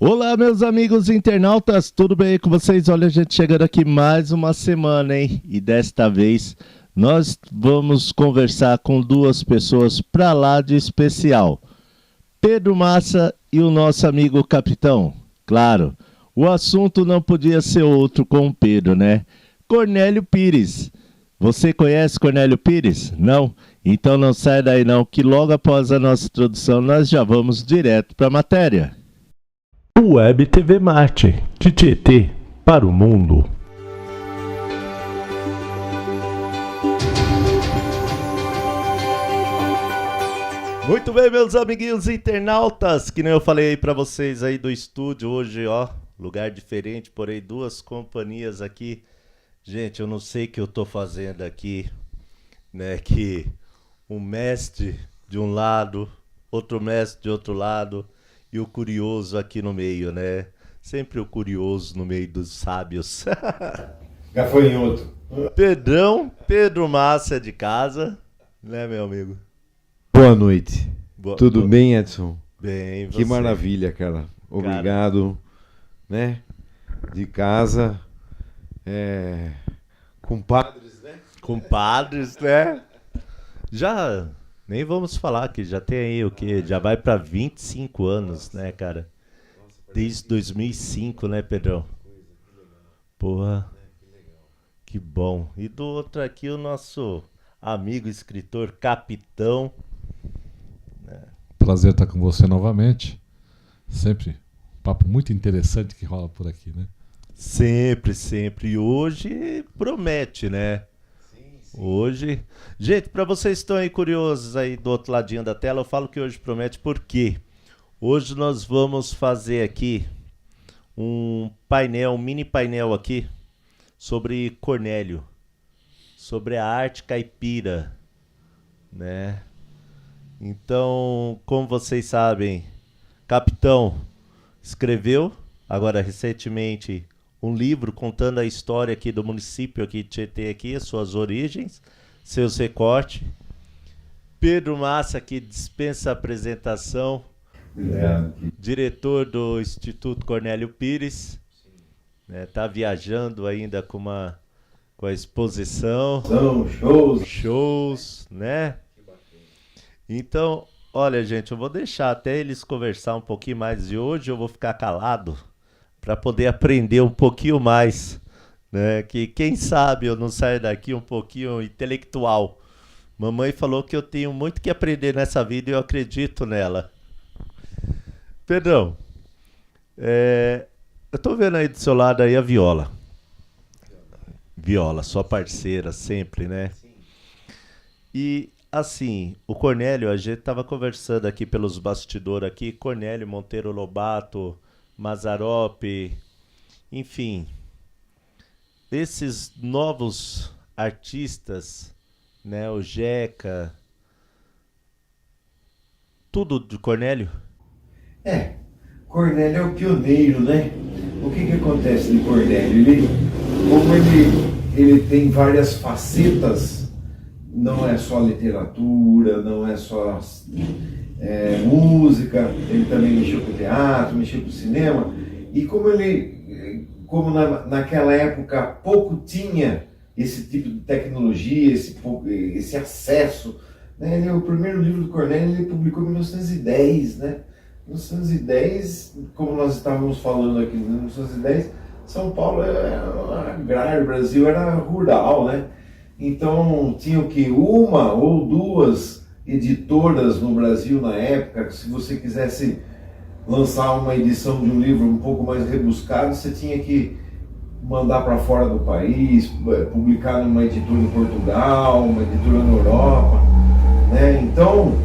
Olá, meus amigos internautas, tudo bem com vocês? Olha, a gente chegando aqui mais uma semana, hein? E desta vez nós vamos conversar com duas pessoas pra lá de especial. Pedro Massa e o nosso amigo Capitão. Claro, o assunto não podia ser outro com o Pedro, né? Cornélio Pires. Você conhece Cornélio Pires? Não? Então não sai daí não, que logo após a nossa introdução nós já vamos direto para a matéria. Web TV Marte, de Tietê para o mundo. Muito bem, meus amiguinhos internautas, que nem eu falei aí pra vocês aí do estúdio hoje, ó, lugar diferente, porém duas companhias aqui. Gente, eu não sei o que eu tô fazendo aqui, né, que um mestre de um lado, outro mestre de outro lado e o curioso aqui no meio, né? Sempre o curioso no meio dos sábios. Gafanhoto. Pedro Massa de casa, né, meu amigo? Boa noite. Boa, Tudo bem, Edson? Bem, Que você? maravilha, cara. Obrigado, né? De casa, compadres, né? Compadres, né? Já nem vamos falar que já tem aí o que? Já vai pra 25 anos, né, cara? Desde 2005, né, Pedrão? Porra, que bom. E do outro aqui o nosso amigo escritor Capitão. Prazer estar com você novamente. Sempre um papo muito interessante que rola por aqui, né? Sempre, sempre. E hoje promete, né? Hoje, gente, para vocês que estão aí curiosos aí do outro ladinho da tela, eu falo que hoje promete porque hoje nós vamos fazer aqui um painel, um mini painel aqui sobre Cornélio, sobre a arte caipira, né? Então, como vocês sabem, Capitão escreveu agora recentemente um livro contando a história aqui do município aqui de Tietê, aqui, as suas origens, seus recortes. Pedro Massa, que dispensa a apresentação, diretor do Instituto Cornélio Pires, né, tá viajando ainda com a exposição, São shows, né? Então, olha, gente, eu vou deixar até eles conversar um pouquinho mais e hoje eu vou ficar calado para poder aprender um pouquinho mais, né? Que quem sabe eu não saio daqui um pouquinho intelectual. Mamãe falou que eu tenho muito que aprender nessa vida e eu acredito nela. Pedrão, eu tô vendo aí do seu lado aí a Viola. Viola, sua parceira sempre, né? E assim, o Cornélio, a gente tava conversando aqui pelos bastidores aqui, Cornélio, Monteiro Lobato, Mazzaropi, enfim, esses novos artistas, né, o Jeca, tudo de Cornélio? Cornélio é o pioneiro, né? O que acontece de Cornélio? Como ele tem várias facetas, não é só literatura, não é só música, ele também mexeu com teatro, mexeu com cinema, e como naquela época pouco tinha esse tipo de tecnologia, esse acesso, né? O primeiro livro do Cornélio ele publicou em 1910, né? 1910, como nós estávamos falando aqui, em 1910, São Paulo era agrário, o Brasil era rural, né? Então, tinham que uma ou duas editoras no Brasil na época. Se você quisesse lançar uma edição de um livro um pouco mais rebuscado, você tinha que mandar para fora do país, publicar numa editora em Portugal, uma editora na Europa, né? Então,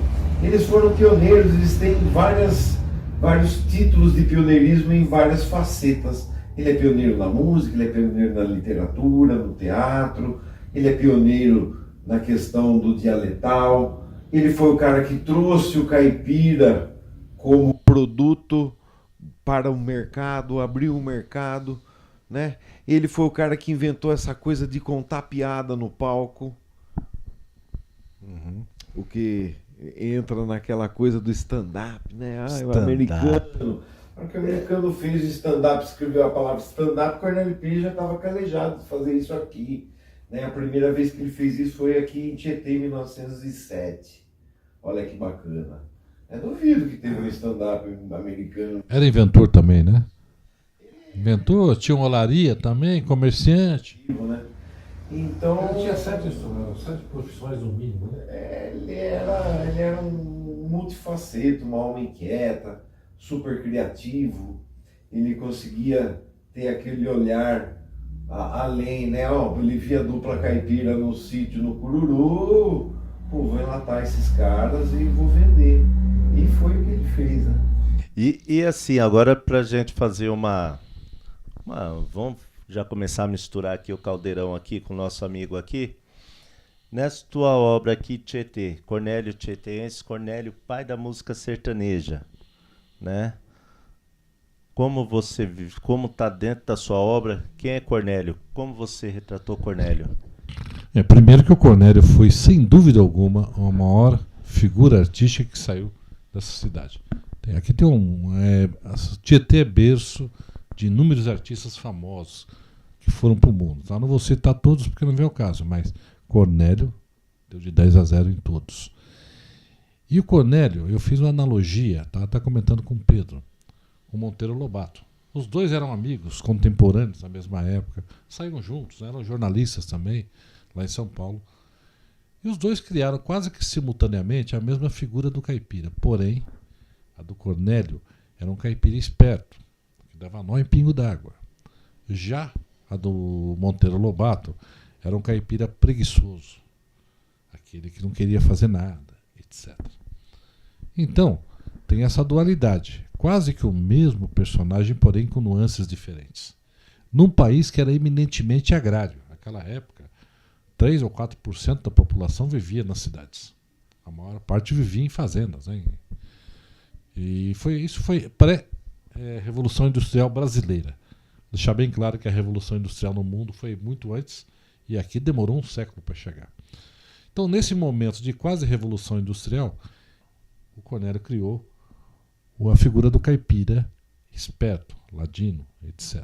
eles foram pioneiros, eles têm vários títulos de pioneirismo em várias facetas. Ele é pioneiro na música, ele é pioneiro na literatura, no teatro, ele é pioneiro na questão do dialetal, ele foi o cara que trouxe o caipira como produto para o mercado, abriu o mercado, né? Ele foi o cara que inventou essa coisa de contar piada no palco, o que entra naquela coisa do stand-up, né? O americano Na hora que o americano fez o stand-up, escreveu a palavra stand-up, Cornélio Pires já estava calejado de fazer isso aqui. Né? A primeira vez que ele fez isso foi aqui em Tietê, em 1907. Olha que bacana. Duvido que teve um stand-up americano. Era inventor também, né? Inventor, tinha uma olaria também, comerciante. Né? Então, Ele tinha sete profissões no mínimo, né? Ele era um multifaceto, uma alma inquieta, super criativo. Ele conseguia ter aquele olhar além, né? Ele via a dupla caipira no sítio, no Cururu. Pô, vou enlatar esses caras e vou vender. E foi o que ele fez, né? E assim, agora pra gente fazer vamos já começar a misturar aqui o caldeirão aqui com o nosso amigo aqui. Nessa tua obra aqui, Tietê, Cornélio Tietêense, Cornélio, pai da música sertaneja, né? Como tá dentro da sua obra, quem é Cornélio? Como você retratou Cornélio? Primeiro que o Cornélio foi, sem dúvida alguma, a maior figura artística que saiu dessa cidade. Aqui tem Tietê é berço de inúmeros artistas famosos que foram para o mundo. Tá? Não vou citar todos porque não vem ao caso, mas Cornélio deu de 10-0 em todos. E o Cornélio, eu fiz uma analogia, tá comentando com o Pedro, o Monteiro Lobato. Os dois eram amigos, contemporâneos na mesma época, saíram juntos, eram jornalistas também, lá em São Paulo. E os dois criaram quase que simultaneamente a mesma figura do caipira. Porém, a do Cornélio era um caipira esperto, que dava nó em pingo d'água. Já a do Monteiro Lobato era um caipira preguiçoso, aquele que não queria fazer nada, etc. Então, tem essa dualidade. Quase que o mesmo personagem, porém com nuances diferentes. Num país que era eminentemente agrário. Naquela época, 3 ou 4% da população vivia nas cidades. A maior parte vivia em fazendas. Né? E isso foi pré-Revolução Industrial Brasileira. Deixar bem claro que a Revolução Industrial no mundo foi muito antes e aqui demorou um século para chegar. Então, nesse momento de quase Revolução Industrial, o Cornélio criou a figura do caipira esperto, ladino, etc.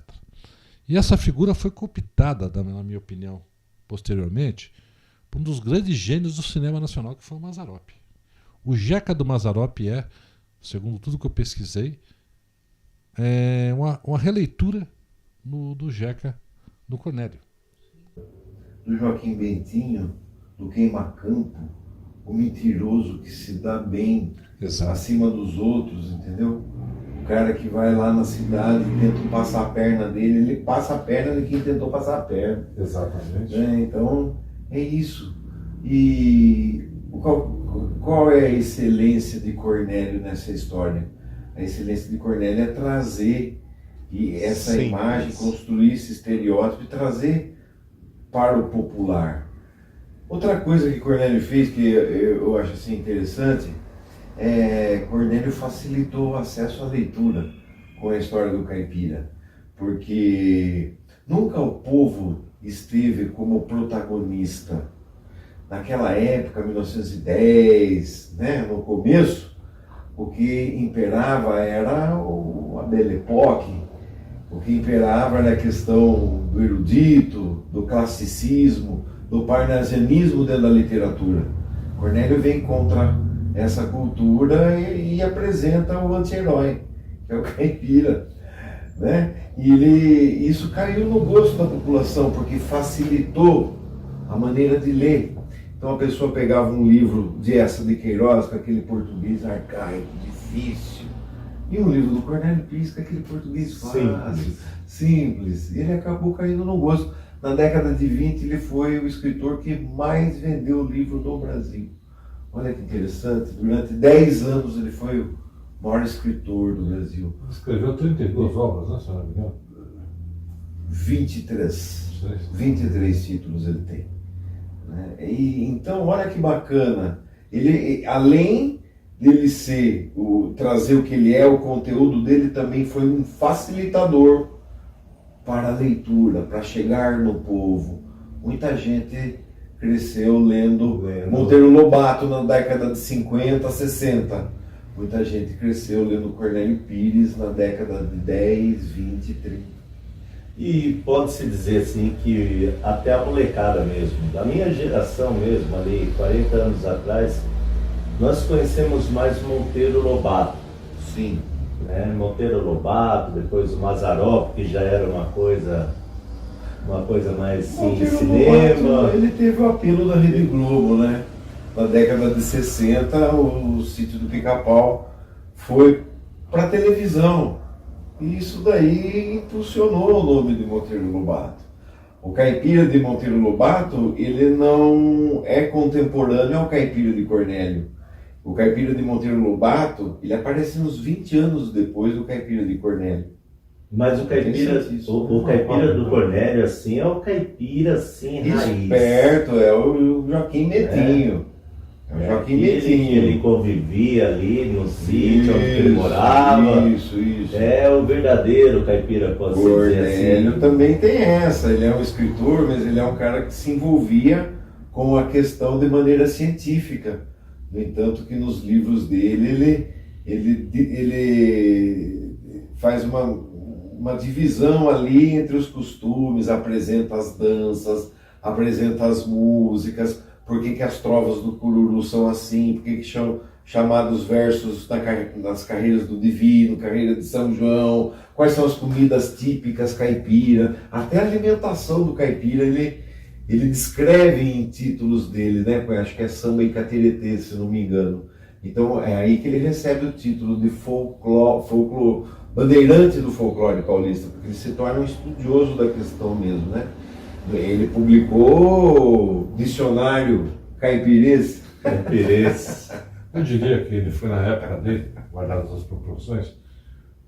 E essa figura foi cooptada, na minha opinião, posteriormente, por um dos grandes gênios do cinema nacional, que foi o Mazzaropi. O Jeca do Mazzaropi segundo tudo que eu pesquisei, uma releitura do Jeca do Cornélio. Do Joaquim Bentinho, do queima-campo, o mentiroso que se dá bem. Exato. Acima dos outros, entendeu? O cara que vai lá na cidade e tenta passar a perna dele, ele passa a perna de quem tentou passar a perna. Exatamente. Então, é isso. E qual é a excelência de Cornélio nessa história? A excelência de Cornélio é trazer essa imagem, construir esse estereótipo e trazer para o popular. Outra coisa que Cornélio fez, que eu acho assim interessante, Cornélio facilitou o acesso à leitura com a história do caipira, porque nunca o povo esteve como protagonista. Naquela época, 1910, né, no começo, o que imperava era a Belle Époque, o que imperava era a questão do erudito, do classicismo, do parnasianismo dentro da literatura. Cornélio vem contra essa cultura e apresenta o anti-herói, que é o caipira, né? E isso caiu no gosto da população, porque facilitou a maneira de ler. Então a pessoa pegava um livro de Eça de Queiroz, com aquele português arcaico, difícil, e um livro do Cornélio Pires, com aquele português fácil, simples. E ele acabou caindo no gosto. Na década de 20, ele foi o escritor que mais vendeu livro no Brasil. Olha que interessante, durante 10 anos ele foi o maior escritor do Brasil. Escreveu 32 obras, né, se não me engano? 23 títulos ele tem. E, então, olha que bacana. Ele, além dele trazer o que ele é, o conteúdo dele também foi um facilitador para a leitura, para chegar no povo. Muita gente cresceu lendo Monteiro Lobato na década de 50, 60. muita gente cresceu lendo Cornélio Pires na década de 10, 20, 30. E pode-se dizer assim que até a molecada mesmo, da minha geração mesmo, ali 40 anos atrás, nós conhecemos mais Monteiro Lobato. Sim. Né? Monteiro Lobato, depois o Mazzaropi, que já era uma coisa mais sim, Monteiro cinema. Lobato, ele teve o apelo da Rede Globo, né? Na década de 60, o Sítio do Pica-Pau foi para televisão. E isso daí impulsionou o nome de Monteiro Lobato. O Caipira de Monteiro Lobato, ele não é contemporâneo ao Caipira de Cornélio. O Caipira de Monteiro Lobato, ele aparece uns 20 anos depois do Caipira de Cornélio. Mas o caipira do Cornélio, assim, é o caipira, assim, raiz. Esperto, é o Joaquim Netinho. É o Joaquim Netinho. Ele convivia ali no sítio onde ele morava. Isso. É o verdadeiro caipira, pode dizer Cornélio assim. também tem essa. Ele é um escritor, mas ele é um cara que se envolvia com a questão de maneira científica. No entanto, que nos livros dele, ele faz uma divisão ali entre os costumes, apresenta as danças, apresenta as músicas, por que as trovas do Cururu são assim, por que são chamados versos nas carreiras do Divino, carreira de São João, quais são as comidas típicas caipira, até a alimentação do caipira ele descreve em títulos dele, né? Acho que é Samba e Cateretê, se não me engano. Então é aí que ele recebe o título de folclore, bandeirante do folclore paulista, porque ele se torna um estudioso da questão mesmo, né? Ele publicou Dicionário Caipirês. Eu diria que ele foi, na época dele, guardadas as proporções,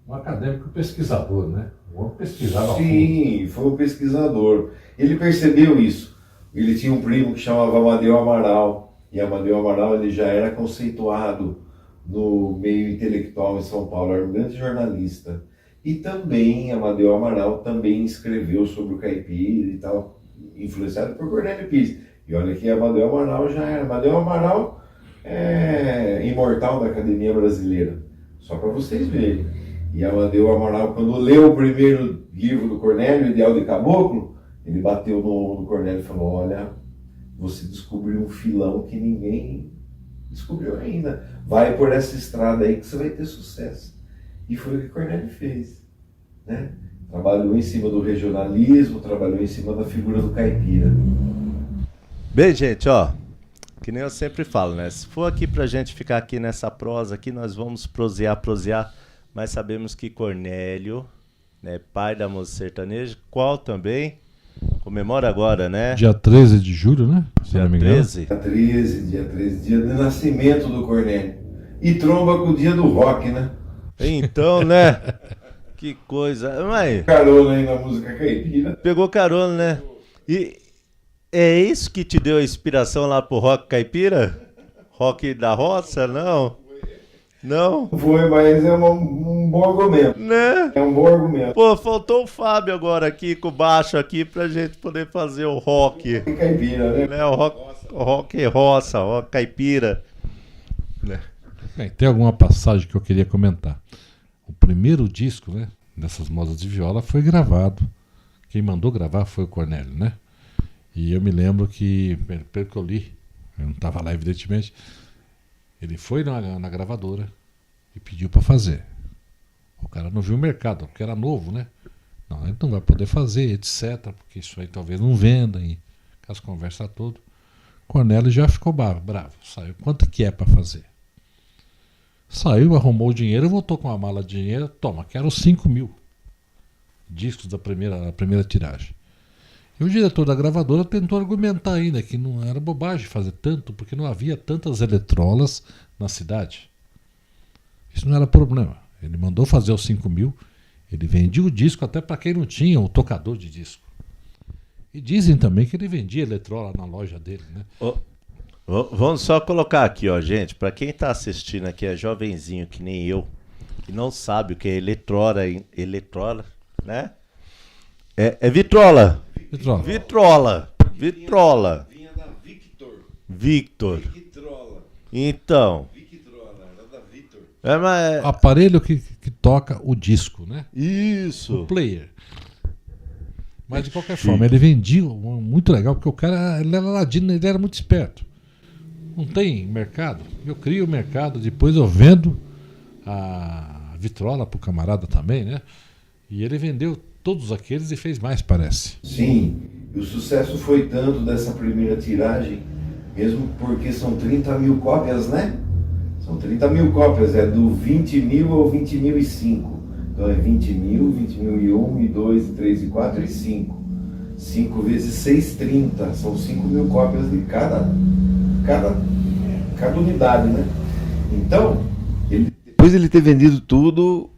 um acadêmico pesquisador, né? O homem pesquisava. Sim, foi um pesquisador. Ele percebeu isso. Ele tinha um primo que chamava Amadeu Amaral, e Amadeu Amaral ele já era conceituado no meio intelectual em São Paulo, era um grande jornalista. E também, Amadeu Amaral também escreveu sobre o caipira e tal, influenciado por Cornélio Pires. E olha que Amadeu Amaral já era. Amadeu Amaral é imortal da Academia Brasileira, só para vocês verem. E Amadeu Amaral, quando leu o primeiro livro do Cornélio, Ideal de Caboclo, ele bateu no Cornélio e falou: olha, você descobriu um filão que ninguém descobriu ainda. Vai por essa estrada aí que você vai ter sucesso. E foi o que Cornélio fez, né? Trabalhou em cima do regionalismo, trabalhou em cima da figura do caipira. Bem, gente, ó, que nem eu sempre falo, né? Se for aqui pra gente ficar aqui nessa prosa aqui, nós vamos prosear, mas sabemos que Cornélio, né, pai da moça sertaneja, qual também comemora agora, né? Dia 13 de julho, né? Se Dia não me engano. 13. Dia 13, dia de nascimento do Cornélio. E tromba com o dia do rock, né? Então, né? Que coisa. Mas Carona aí na música caipira. pegou carona, né? E é isso que te deu a inspiração lá pro rock caipira? Rock da roça? Não? Não? Foi, mas é um bom argumento. Né? É um bom argumento. Pô, faltou o Fábio agora aqui com o baixo aqui pra gente poder fazer o rock. Caipira, né? O rock roça, o rock caipira. Né? Bem, tem alguma passagem que eu queria comentar. O primeiro disco, né, dessas modas de viola foi gravado. Quem mandou gravar foi o Cornélio, né? E eu me lembro que, pelo que eu li, eu não estava lá evidentemente, ele foi na gravadora e pediu para fazer. O cara não viu o mercado, porque era novo, né? Não, ele não vai poder fazer, etc. Porque isso aí talvez não venda, e as conversas todas. Cornélio já ficou bravo. Saiu. Quanto que é para fazer? Saiu, arrumou o dinheiro, voltou com uma mala de dinheiro. Toma, quero 5.000 discos da primeira tiragem. E o diretor da gravadora tentou argumentar ainda que não era bobagem fazer tanto, porque não havia tantas eletrolas na cidade. Isso não era problema. Ele mandou fazer os 5.000, ele vendia o disco até para quem não tinha o tocador de disco. E dizem também que ele vendia eletrola na loja dele, né? Vamos só colocar aqui, ó, gente, pra quem tá assistindo aqui, é jovenzinho que nem eu, que não sabe o que é eletrola, né? É vitrola. Vitrola. Vinha da Victor. Victor. Victrola. Então. Victrola, era da Victor. Aparelho que toca o disco, né? Isso. O player. Mas de qualquer forma, ele vendia muito legal, porque o cara ele era ladino, ele era muito esperto. Não tem mercado, eu crio o mercado, depois eu vendo a vitrola pro camarada também, né? E ele vendeu todos aqueles e fez mais, parece. Sim, e o sucesso foi tanto dessa primeira tiragem, mesmo porque são 30 mil cópias, né? São 30 mil cópias, é do 20 mil ao 20.005. Então é 20 mil, 20.001, e 2, e 3, e 4, e 5. 5 vezes 6, 30. São 5 mil cópias de cada unidade, né? Então, depois de ele ter vendido tudo,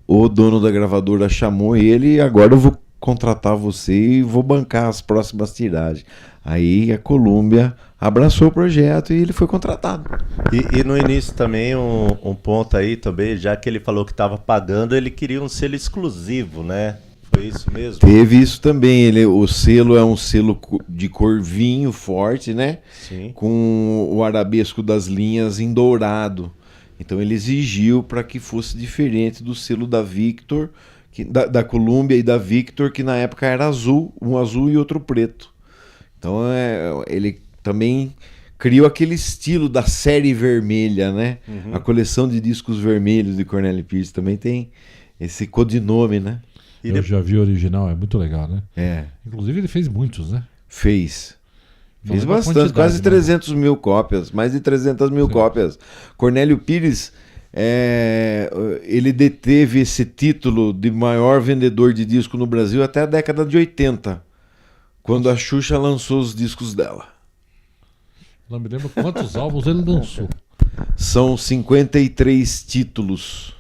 o dono da gravadora chamou ele e agora eu vou contratar você e vou bancar as próximas tiragens. Aí a Columbia abraçou o projeto e ele foi contratado. E no início também, um ponto aí também, já que ele falou que estava pagando, ele queria um selo exclusivo, né? Foi isso mesmo? Teve isso também. O selo é um selo de cor vinho forte, né? Sim. Com o arabesco das linhas em dourado. Então ele exigiu para que fosse diferente do selo da Victor, da Columbia e da Victor, que na época era azul, um azul e outro preto. Então ele também criou aquele estilo da série vermelha, né? Uhum. A coleção de discos vermelhos de Cornélio Pires também tem esse codinome, né? Eu já vi o original, é muito legal, né? É. Inclusive ele fez muitos, né? Fez bastante, quase 300 mil cópias, mais de 300 mil cópias. Cornélio Pires, ele deteve esse título de maior vendedor de disco no Brasil até a década de 80, quando a Xuxa lançou os discos dela. Não me lembro quantos álbuns ele lançou. São 53 títulos.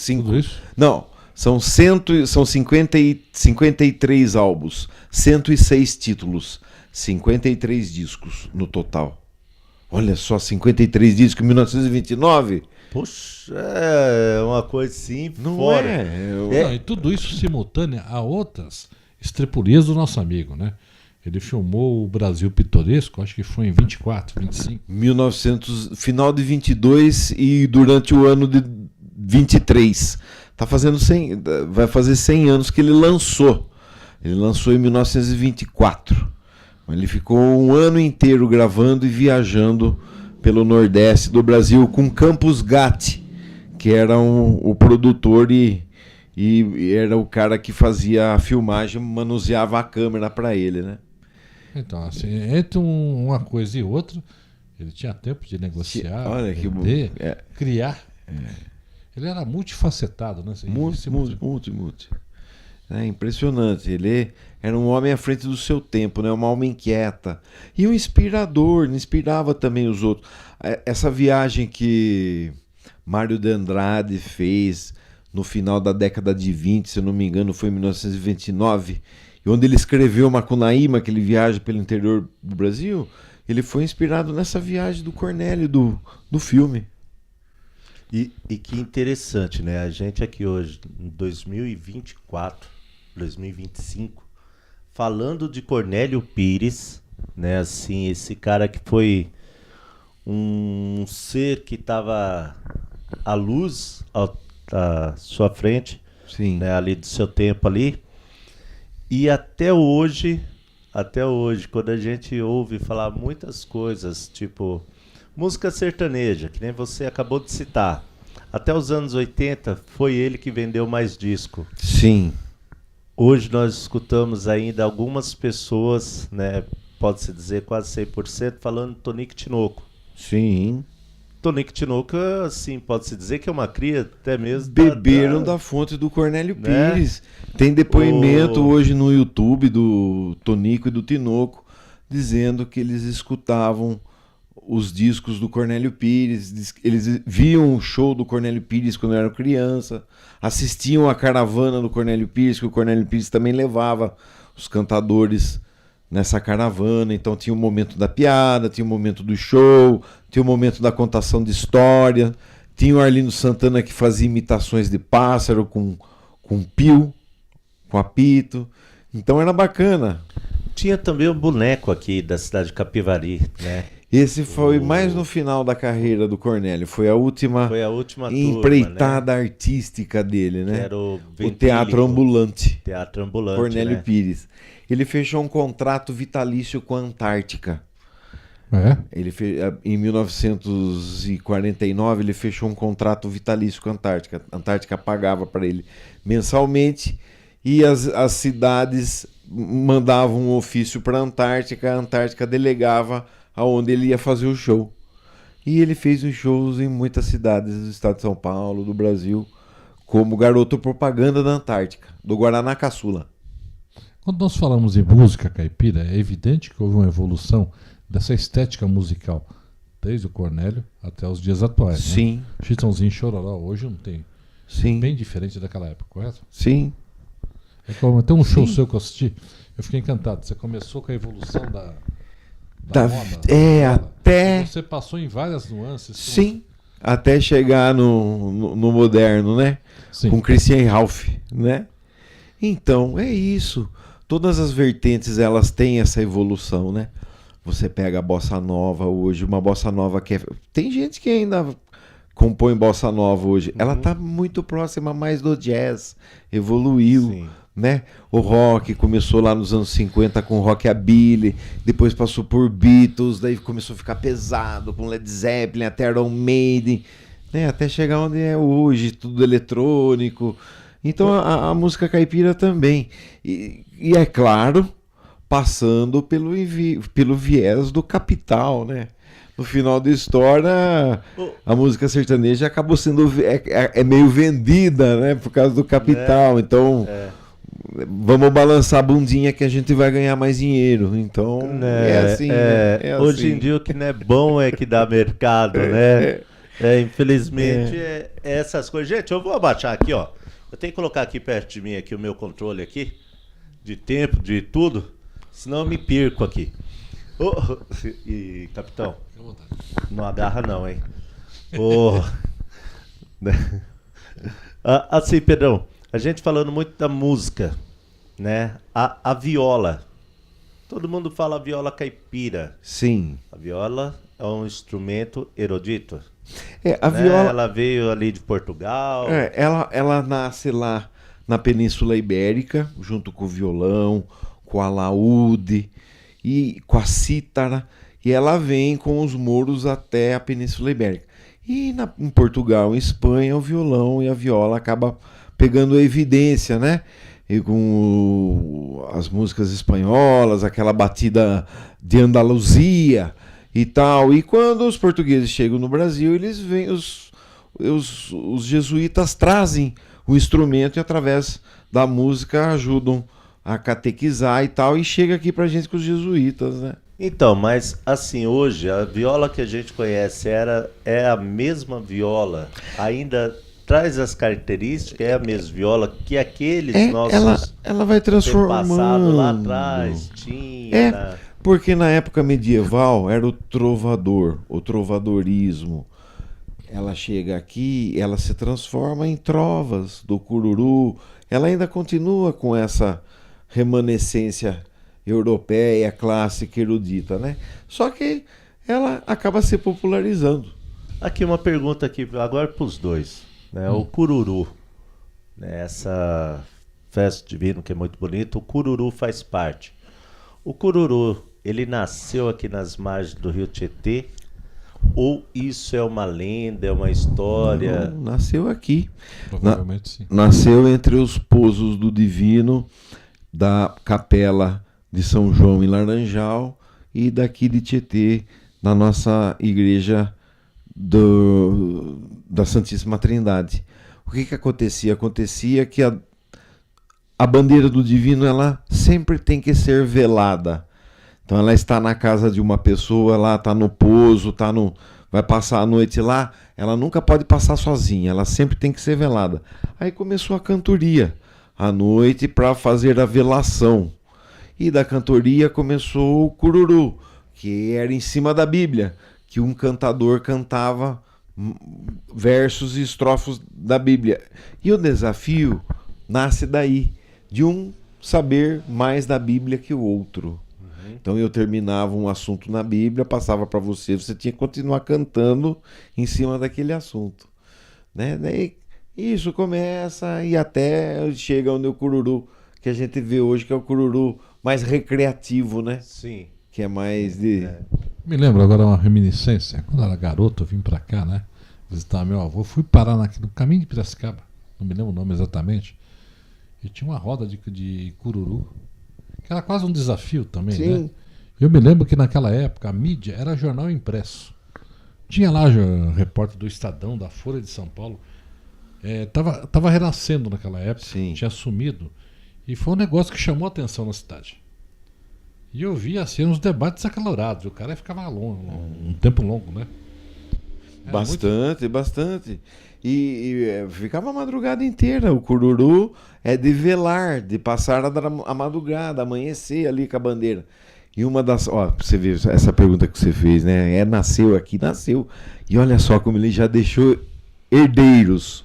Tudo isso? Não, são 53 álbuns, 106 títulos, 53 discos no total. Olha só, 53 discos em 1929. Poxa, é uma coisa assim, não fora. Não, e tudo isso simultâneo a outras estripulias do nosso amigo, né? Ele filmou o Brasil Pitoresco, acho que foi em 24, 25. Final de 22 e durante o ano de 23. Vai fazer 100 anos que ele lançou. Ele lançou em 1924. Ele ficou um ano inteiro gravando e viajando pelo Nordeste do Brasil com Campos Gatti, que era o produtor e era o cara que fazia a filmagem, manuseava a câmera para ele, né? Então, assim, entre uma coisa e outra, ele tinha tempo de negociar, vender, criar. Ele era multifacetado, né? Multi. É impressionante. Ele era um homem à frente do seu tempo, né? Uma alma inquieta. E um inspirador, inspirava também os outros. Essa viagem que Mário de Andrade fez no final da década de 20, se eu não me engano, foi em 1929, e onde ele escreveu Macunaíma, aquele viagem pelo interior do Brasil, ele foi inspirado nessa viagem do Cornélio, do filme. E que interessante, né? A gente aqui hoje, em 2024, 2025, falando de Cornélio Pires, né? Assim, esse cara que foi um ser que estava à luz à sua frente, sim, né? Ali do seu tempo ali. E até hoje, quando a gente ouve falar muitas coisas, tipo música sertaneja, que nem você acabou de citar, até os anos 80 foi ele que vendeu mais disco. Sim. Hoje nós escutamos ainda algumas pessoas, né, pode-se dizer quase 100%, falando de Tonico Tinoco. Sim. Tonico Tinoco, assim, pode-se dizer que é uma cria até mesmo... Beberam da fonte do Cornélio Pires. Tem depoimento hoje no YouTube do Tonico e do Tinoco, dizendo que eles escutavam os discos do Cornélio Pires, eles viam o show do Cornélio Pires quando eram criança, assistiam a caravana do Cornélio Pires, que o Cornélio Pires também levava os cantadores nessa caravana. Então tinha o momento da piada, tinha o momento do show, tinha o momento da contação de história, tinha o Arlindo Santana que fazia imitações de pássaro com pio, com apito. Então era bacana. Tinha também um boneco aqui da cidade de Capivari, né? Esse foi mais no final da carreira do Cornélio. Foi a última empreitada turma, né? Artística dele, né? Que era o Teatro Ambulante. Teatro Ambulante, Cornélio né? Pires. Ele fechou um contrato vitalício com a Antártica. Ele em 1949 ele fechou um contrato vitalício com a Antártica. A Antártica pagava para ele mensalmente e as cidades mandavam um ofício para a Antártica delegava aonde ele ia fazer o show. E ele fez os shows em muitas cidades do estado de São Paulo, do Brasil, como garoto propaganda da Antártica, do Guaraná Caçula. Quando nós falamos em música caipira, é evidente que houve uma evolução dessa estética musical, desde o Cornélio até os dias atuais. Sim. Né? Chitãozinho e Chororó hoje não tem. Sim. Bem diferente daquela época, correto? Sim. Tem um show seu que eu assisti, eu fiquei encantado. Você começou com a evolução da moda. Até... Você passou em várias nuances. Sim. Até chegar no moderno, né? Sim. Com Christian Ralph, né? Então, é isso. Todas as vertentes, elas têm essa evolução, né? Você pega a bossa nova hoje, uma bossa nova que é... Tem gente que ainda compõe bossa nova hoje. Ela tá muito próxima mais do jazz. Evoluiu, Sim. né? O rock começou lá nos anos 50 com rockabilly, depois passou por Beatles, daí começou a ficar pesado com Led Zeppelin, até Iron Maiden, né? Até chegar onde é hoje, tudo eletrônico. Então a música caipira também. E é claro, passando pelo viés do capital, né? No final da história, a música sertaneja acabou sendo meio vendida, né? Por causa do capital. Então, vamos balançar a bundinha que a gente vai ganhar mais dinheiro. Então, assim. Hoje em dia o que não é bom é que dá mercado, né? Infelizmente, essas coisas. Gente, eu vou abaixar aqui, ó. Eu tenho que colocar aqui perto de mim aqui, o meu controle aqui, de tempo, de tudo, senão eu me perco aqui. E, capitão, não agarra não, hein? Assim, Pedrão, a gente falando muito da música, né? A viola. Todo mundo fala viola caipira. Sim. A viola é um instrumento erudito. A viola... Ela veio ali de Portugal. Ela nasce lá na Península Ibérica, junto com o violão, com o alaúde e com a cítara, e ela vem com os mouros até a Península Ibérica. E em Portugal, em Espanha, o violão e a viola acabam pegando a evidência, né? E com as músicas espanholas, aquela batida de Andaluzia e tal. E quando os portugueses chegam no Brasil, eles vêm, os jesuítas trazem o instrumento e através da música ajudam a catequizar e tal, e chega aqui pra gente com os jesuítas, né? Então, mas assim, hoje a viola que a gente conhece é a mesma viola, ainda traz as características, é a mesma viola que aqueles nossos ela vai transformando passado lá atrás tinha. Porque na época medieval era o trovador, o trovadorismo. Ela chega aqui, ela se transforma em trovas do cururu. Ela ainda continua com essa remanescência europeia, clássica, erudita, né? Só que ela acaba se popularizando. Aqui uma pergunta aqui agora para os dois, né? O cururu, né? Essa festa divina que é muito bonita, o cururu faz parte. O cururu, ele nasceu aqui nas margens do Rio Tietê? Ou isso é uma lenda, é uma história? Não, nasceu aqui. Provavelmente sim. Nasceu entre os pousos do Divino, da Capela de São João em Laranjal e daqui de Tietê, na nossa igreja da Santíssima Trindade. O que acontecia? Acontecia que a bandeira do Divino, ela sempre tem que ser velada. Então ela está na casa de uma pessoa, lá está no pouso, vai passar a noite lá, ela nunca pode passar sozinha, ela sempre tem que ser velada. Aí começou a cantoria à noite para fazer a velação. E da cantoria começou o cururu, que era em cima da Bíblia, que um cantador cantava versos e estrofes da Bíblia. E o desafio nasce daí, de um saber mais da Bíblia que o outro. Então eu terminava um assunto na Bíblia, passava para você, você tinha que continuar cantando em cima daquele assunto, né? Daí isso começa e até chega no cururu que a gente vê hoje, que é o cururu mais recreativo, né? Sim. Que é mais de... Me lembro agora uma reminiscência. Quando eu era garoto, eu vim pra cá, né? Visitar meu avô. Fui parar no caminho de Piracicaba. Não me lembro o nome exatamente. E tinha uma roda de cururu. Que era quase um desafio também, Sim. né? Eu me lembro que naquela época a mídia era jornal impresso. Tinha lá repórter do Estadão, da Folha de São Paulo. Tava renascendo naquela época. Sim. Tinha sumido. E foi um negócio que chamou a atenção na cidade. E eu via assim uns debates acalorados. O cara ficava um tempo longo, né? Era Bastante, bastante. Ficava a madrugada inteira. O cururu é de velar, de passar a madrugada, amanhecer ali com a bandeira. E uma das... Ó, você vê essa pergunta que você fez, né? Nasceu aqui, nasceu. E olha só como ele já deixou herdeiros.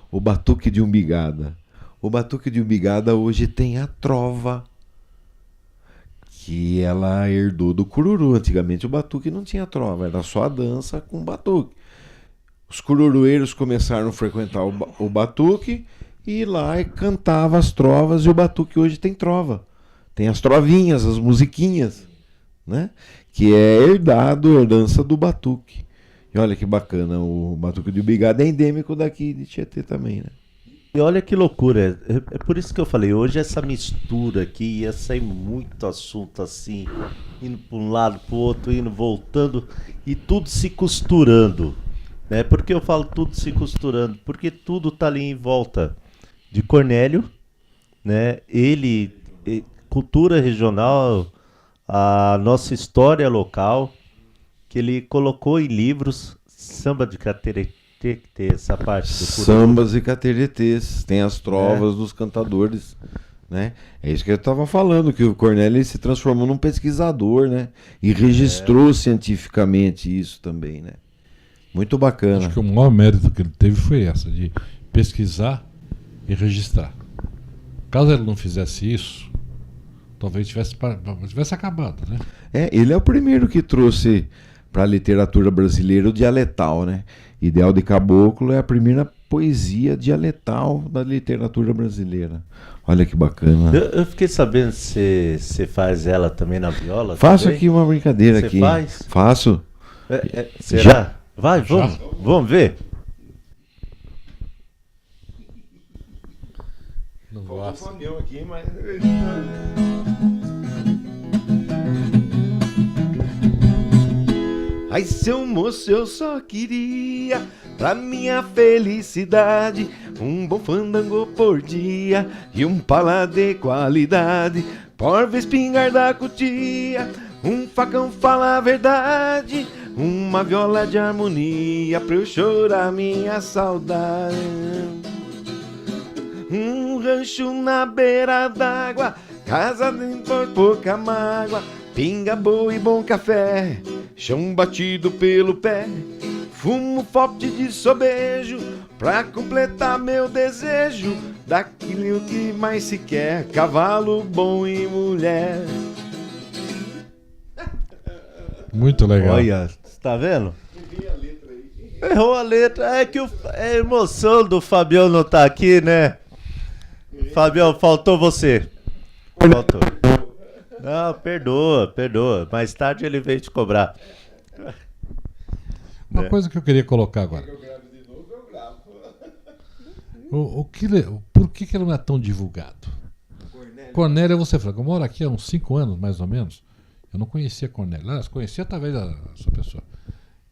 O Batuque de Umbigada. O Batuque de Umbigada hoje tem a trova, que ela herdou do cururu. Antigamente o batuque não tinha trova, era só a dança com batuque. Os cururueiros começaram a frequentar o batuque e ir lá e cantava as trovas, e o batuque hoje tem trova. Tem as trovinhas, as musiquinhas, né? Que é herdança do batuque. E olha que bacana, o Batuque de Umbigada é endêmico daqui de Tietê também, né? E olha que loucura, é por isso que eu falei, hoje essa mistura aqui ia sair muito assunto assim, indo para um lado, para o outro, indo, voltando, e tudo se costurando, né? Por que eu falo tudo se costurando? Porque tudo tá ali em volta de Cornélio, né? Cultura regional, a nossa história local, que ele colocou em livros, samba de cateretê, que ter essa parte do cururu. Sambas e cateretês, tem as trovas dos cantadores, né? É isso que eu estava falando, que o Cornélio se transformou num pesquisador, né? E registrou cientificamente isso também, né? Muito bacana. Acho que o maior mérito que ele teve foi essa, de pesquisar e registrar. Caso ele não fizesse isso, talvez tivesse acabado, né? Ele é o primeiro que trouxe para a literatura brasileira o dialetal, né? Ideal de Caboclo é a primeira poesia dialetal da literatura brasileira. Olha que bacana. Eu fiquei sabendo se você faz ela também na viola. Faço também? aqui uma brincadeira Você aqui. faz? Faço. Será? Já. Vai, vamos ver. Não gosto. Aqui, mas... Ai, seu moço, eu só queria, pra minha felicidade, um bom fandango por dia e um pala de qualidade. Porva espingarda cutia, um facão fala a verdade, uma viola de harmonia pra eu chorar minha saudade. Um rancho na beira d'água, casa de pouca mágoa, pinga boa e bom café, chão batido pelo pé, fumo forte de sobejo, pra completar meu desejo, daquilo que mais se quer, cavalo bom e mulher. Muito legal. Olha, você tá vendo? Errou a letra. É que a emoção do Fabião não tá aqui, né? Fabião, faltou você. Faltou. Não, perdoa. Mais tarde ele veio te cobrar. Uma coisa que eu queria colocar agora. Por que ele não é tão divulgado? Cornélio, você falou, eu moro aqui há uns 5 anos, mais ou menos. Eu não conhecia Cornélio. Aliás, conhecia através dessa pessoa.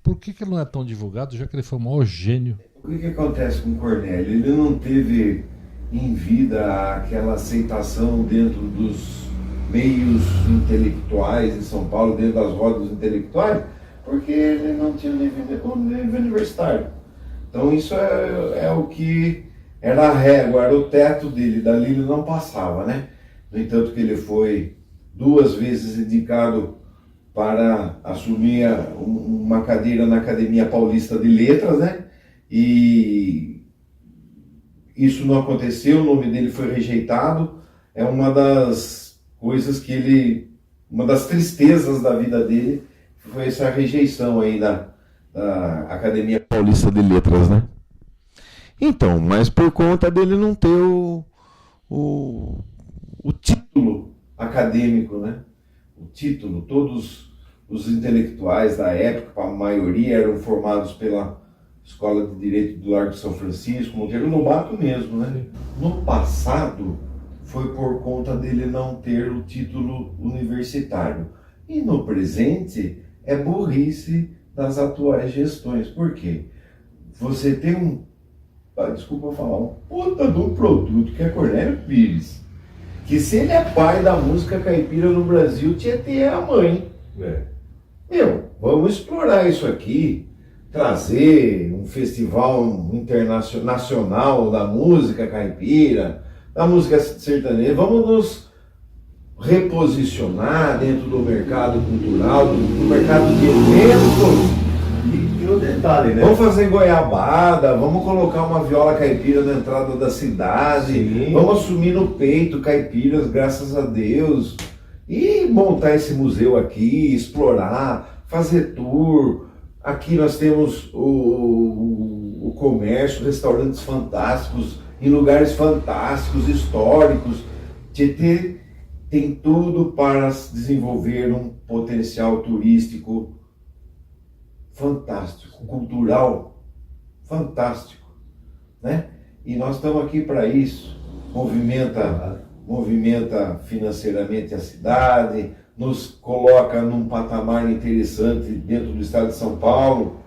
Por que ele não é tão divulgado, já que ele foi o maior gênio? O que acontece com Cornélio? Ele não teve em vida aquela aceitação dentro dos meios intelectuais em São Paulo, dentro das rodas intelectuais, porque ele não tinha nível universitário. Então isso é o que era a régua, era o teto dele, dali ele não passava, né? No entanto que ele foi 2 vezes indicado para assumir uma cadeira na Academia Paulista de Letras, né? E isso não aconteceu, o nome dele foi rejeitado. É uma das coisas que ele uma das tristezas da vida dele foi essa rejeição aí da Academia Paulista de Letras, né? Então, mas por conta dele não ter o título acadêmico, né? O título, todos os intelectuais da época, a maioria eram formados pela Escola de Direito do Largo de São Francisco, Monteiro Lobato mesmo, né? No passado, foi por conta dele não ter o título universitário. E no presente, é burrice das atuais gestões. Por quê? Você tem desculpa falar, um puta de um produto que é Cornélio Pires. Que se ele é pai da música caipira no Brasil, Tietê é a mãe. Meu, vamos explorar isso aqui, trazer um festival internacional da música caipira, da música sertaneja, vamos nos reposicionar dentro do mercado cultural, do mercado de eventos. E o detalhe, né? Vamos fazer goiabada, vamos colocar uma viola caipira na entrada da cidade, Sim. Vamos assumir no peito caipiras, graças a Deus, e montar esse museu aqui, explorar, fazer tour. Aqui nós temos o comércio, restaurantes fantásticos, em lugares fantásticos, históricos. Tietê tem tudo para desenvolver um potencial turístico fantástico, cultural fantástico, né? E nós estamos aqui para isso. Movimenta financeiramente a cidade, nos coloca num patamar interessante dentro do estado de São Paulo.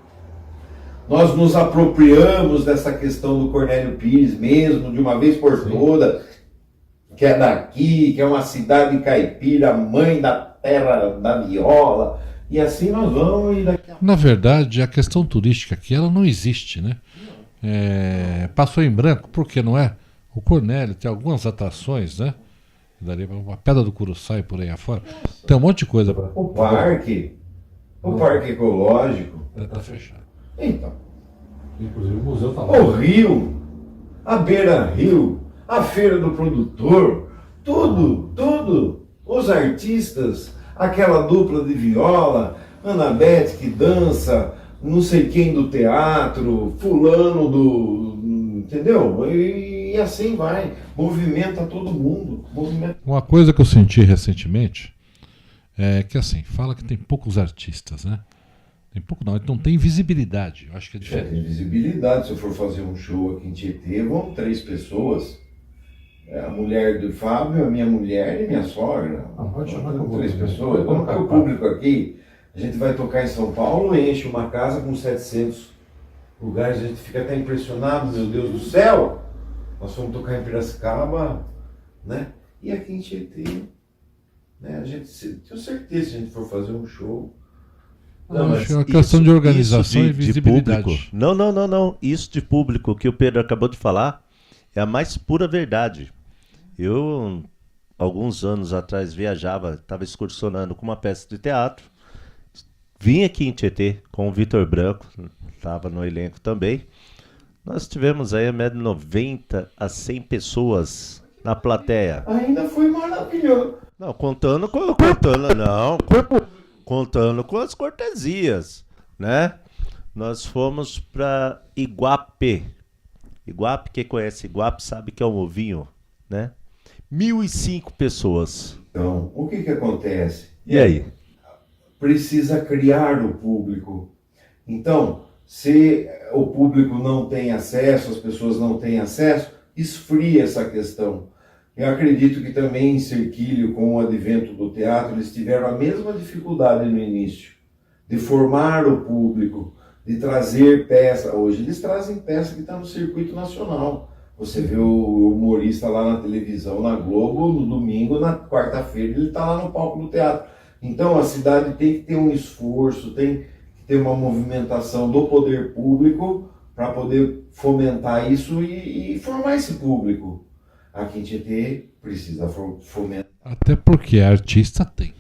Nós nos apropriamos dessa questão do Cornélio Pires mesmo, de uma vez por toda, que é daqui, que é uma cidade caipira, mãe da terra da viola. E assim nós vamos e daqui a... Na verdade, a questão turística aqui, ela não existe, né? Passou em branco, porque não é? O Cornélio tem algumas atrações, né? Daria uma Pedra do Curuçá por aí afora. Tem um monte de coisa. O parque ecológico. Está fechado. Então, Inclusive o museu está lá. o rio, a beira-rio, a feira do produtor, tudo. Os artistas, aquela dupla de viola, Ana Beth que dança, não sei quem do teatro, fulano entendeu? E assim vai, movimenta todo mundo. Uma coisa que eu senti recentemente é que assim, fala que tem poucos artistas, né? Tem pouco não tem visibilidade, eu acho que é diferente. Tem visibilidade, se eu for fazer um show aqui em Tietê, vão 3 pessoas. A mulher do Fábio, a minha mulher e minha sogra. Pode chamar que eu vou. 3 pessoas. Vamos ter o público aqui. A gente vai tocar em São Paulo, enche uma casa com 700 lugares, a gente fica até impressionado, meu Deus do céu. Nós fomos tocar em Piracicaba, né? E aqui em Tietê, né? A gente, tenho certeza, se a gente for fazer um show... Não, acho que é uma questão de organização e visibilidade. Público. Não. Isso de público que o Pedro acabou de falar é a mais pura verdade. Eu, alguns anos atrás, viajava, estava excursionando com uma peça de teatro. Vim aqui em Tietê com o Vitor Branco, estava no elenco também. Nós tivemos aí a média de 90 a 100 pessoas na plateia. Ainda foi maravilhoso. Não, contando com as cortesias, né? Nós fomos para Iguape. Iguape, quem conhece Iguape sabe que é um ovinho, né? 1.005 pessoas. Então, o que acontece? E aí? Precisa criar o público. Então, se o público não tem acesso, as pessoas não têm acesso, esfria essa questão. Eu acredito que também em Serquilho, com o advento do teatro, eles tiveram a mesma dificuldade no início, de formar o público, de trazer peça. Hoje eles trazem peça que está no circuito nacional. Você vê o humorista lá na televisão, na Globo, no domingo, na quarta-feira, ele está lá no palco do teatro. Então a cidade tem que ter um esforço, tem que ter uma movimentação do poder público para poder fomentar isso e formar esse público. Aqui em Tietê precisa fomentar. Até porque artista tem.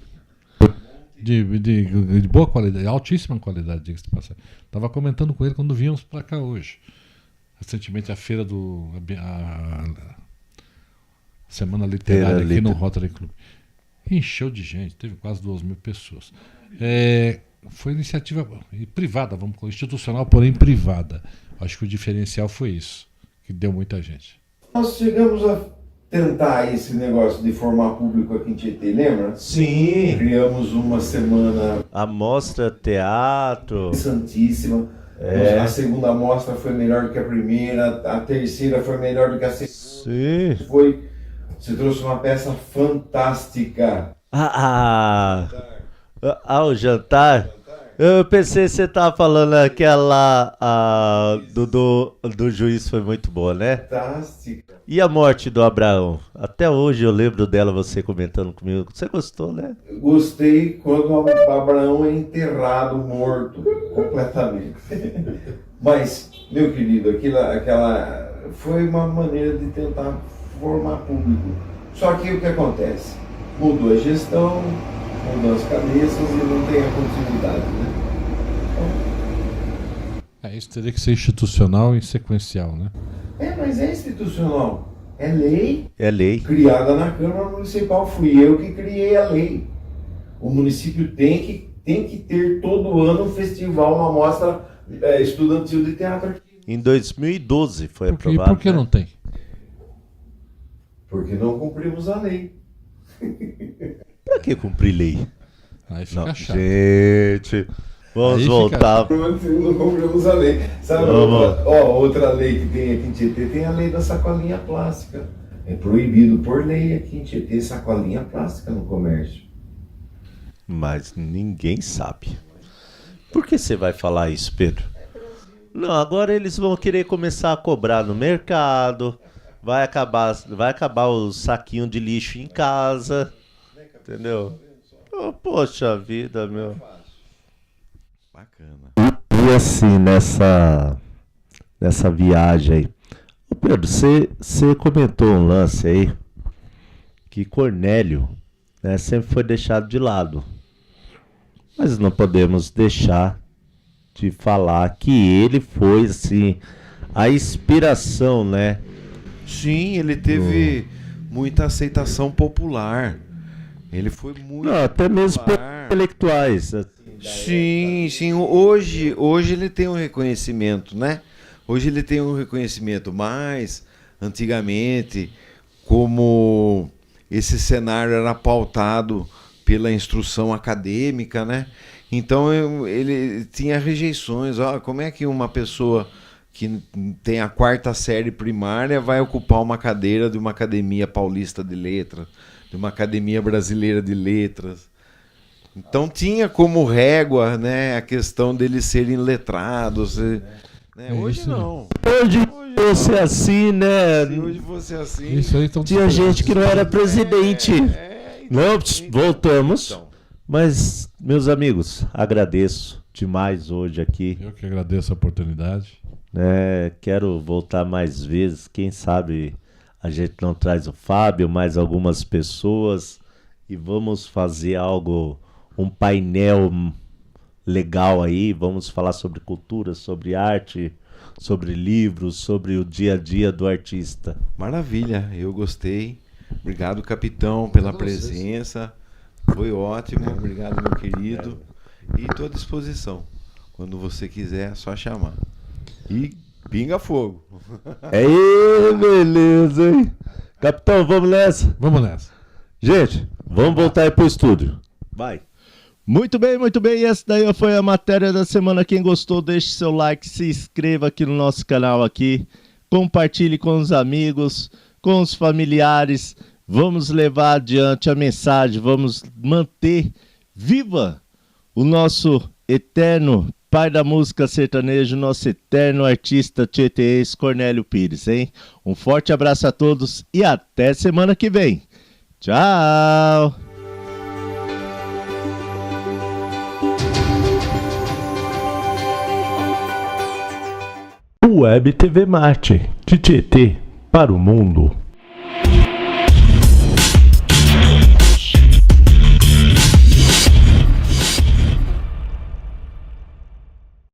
De boa qualidade, altíssima qualidade, diga-se de passagem. Estava comentando com ele quando vínhamos para cá hoje. Recentemente a feira a Semana Literária aqui no Rotary Club. Encheu de gente, teve quase 2.000 pessoas. Foi iniciativa privada, vamos colocar, institucional, porém privada. Acho que o diferencial foi isso, que deu muita gente. Nós chegamos a tentar esse negócio de formar público aqui em Tietê, lembra? Sim. Criamos uma semana A mostra teatro. santíssima. A segunda mostra foi melhor do que a primeira, a terceira foi melhor do que a segunda. Sim. Você trouxe uma peça fantástica. O jantar? Eu pensei que você tava falando aquela do juiz, foi muito boa, né? Fantástica. E a morte do Abraão? Até hoje eu lembro dela, você comentando comigo. Você gostou, né? Gostei quando o Abraão é enterrado, morto, completamente. Mas, meu querido, aquela foi uma maneira de tentar formar público. Só que o que acontece? Mudou a gestão, mudou as cabeças e não tem a continuidade, né? Isso teria que ser institucional e sequencial, né? Mas é institucional. É lei. É lei. Criada na Câmara Municipal. Fui eu que criei a lei. O município tem que ter todo ano um festival, uma mostra estudantil de teatro aqui. Em 2012 foi E aprovado. por que não tem? Porque não cumprimos a lei. Pra que cumprir lei? Aí fica Não, chato. gente, vamos Aí voltar. Não cumprimos a lei. Sabe outra lei que tem aqui em Tietê? Tem a lei da sacolinha plástica. É proibido por lei aqui em Tietê sacolinha plástica no comércio. Mas ninguém sabe. Por que você vai falar isso, Pedro? Não, agora eles vão querer começar a cobrar no mercado. Vai acabar o saquinho de lixo em casa. Entendeu? Oh, poxa vida, meu. Bacana. E assim, nessa viagem aí. Ô Pedro, você comentou um lance aí que Cornélio, né, sempre foi deixado de lado. Mas não podemos deixar de falar que ele foi, assim, a inspiração, né? Sim, ele teve muita aceitação popular. Ele foi muito Não, até mesmo por popular. intelectuais. Sim. Hoje ele tem um reconhecimento, né? Hoje ele tem um reconhecimento, mas antigamente, como esse cenário era pautado pela instrução acadêmica, né? Então ele tinha rejeições. Como é que uma pessoa que tem a 4ª série primária vai ocupar uma cadeira de uma academia paulista de letras, de uma academia brasileira de letras? Então tinha como régua, né, a questão deles serem letrados. Né? Hoje isso, não. Hoje fosse assim, né? Se hoje fosse assim. Isso aí tão Tinha gente que não era presidente. Não, voltamos. Então. Mas, meus amigos, agradeço demais hoje aqui. Eu que agradeço a oportunidade. Quero voltar mais vezes. Quem sabe a gente não traz o Fábio, mais algumas pessoas. E vamos fazer algo, um painel legal aí. Vamos falar sobre cultura, sobre arte, sobre livros, sobre o dia a dia do artista. Maravilha, eu gostei. Obrigado, capitão, pela presença. Foi ótimo. Obrigado, meu querido. E estou à disposição. Quando você quiser, é só chamar. E pinga fogo. Beleza, hein? Capitão, vamos nessa? Vamos nessa. Gente, vamos voltar aí pro estúdio. Vai. Muito bem, muito bem. E essa daí foi a matéria da semana. Quem gostou, deixe seu like, se inscreva aqui no nosso canal aqui. Compartilhe com os amigos, com os familiares. Vamos levar adiante a mensagem, vamos manter viva o nosso eterno pai da música sertaneja, nosso eterno artista tietês Cornélio Pires, hein? Um forte abraço a todos e até semana que vem. Tchau! Web TV Marte, de Tietê para o mundo.